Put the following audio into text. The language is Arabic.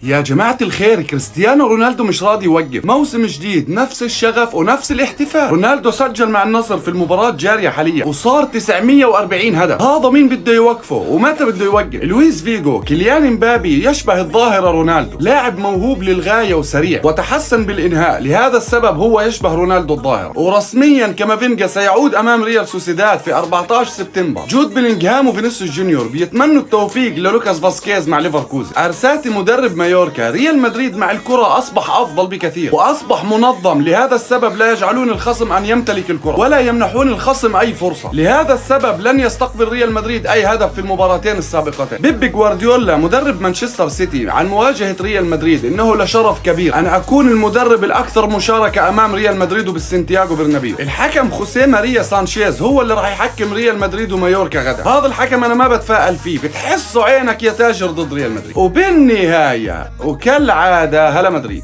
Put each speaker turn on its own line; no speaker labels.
يا جماعة الخير، كريستيانو رونالدو مش راضي يوقف. موسم جديد، نفس الشغف ونفس الاحتفال. رونالدو سجل مع النصر في المباراة الجارية حاليا وصار 940 هدف. هذا مين بده يوقفه ومتى بده يوقف؟ لويس فيجو. كيليان امبابي يشبه الظاهرة رونالدو، لاعب موهوب للغاية وسريع وتحسن بالإنهاء، لهذا السبب هو يشبه رونالدو الظاهرة. ورسميا كامافينجا سيعود أمام ريال سوسيداد في 14 سبتمبر. جود بيلينغهام وفينيسيوس جونيور بيتمنوا التوفيق للوكاس فاسكيز مع ليفركوزن. أرساتي مدرب مايوركا. ريال مدريد مع الكرة أصبح أفضل بكثير وأصبح منظم، لهذا السبب لا يجعلون الخصم أن يمتلك الكرة ولا يمنحون الخصم أي فرصة. لهذا السبب لن يستقبل ريال مدريد أي هدف في المباراتين السابقتين. بيب جوارديولا مدرب مانشستر سيتي عن مواجهة ريال مدريد: إنه لشرف كبير أن أكون المدرب الأكثر مشاركة أمام ريال مدريد وبالسنتياغو برنابيو. الحكم خوسيه ماريا سانشيز هو اللي راح يحكم ريال مدريد ومايوركا غدا. هذا الحكم أنا ما بتفائل فيه، بتحسه عينك يا تاجر ضد ريال مدريد. وبالنهاية وكالعادة هلا مدريد.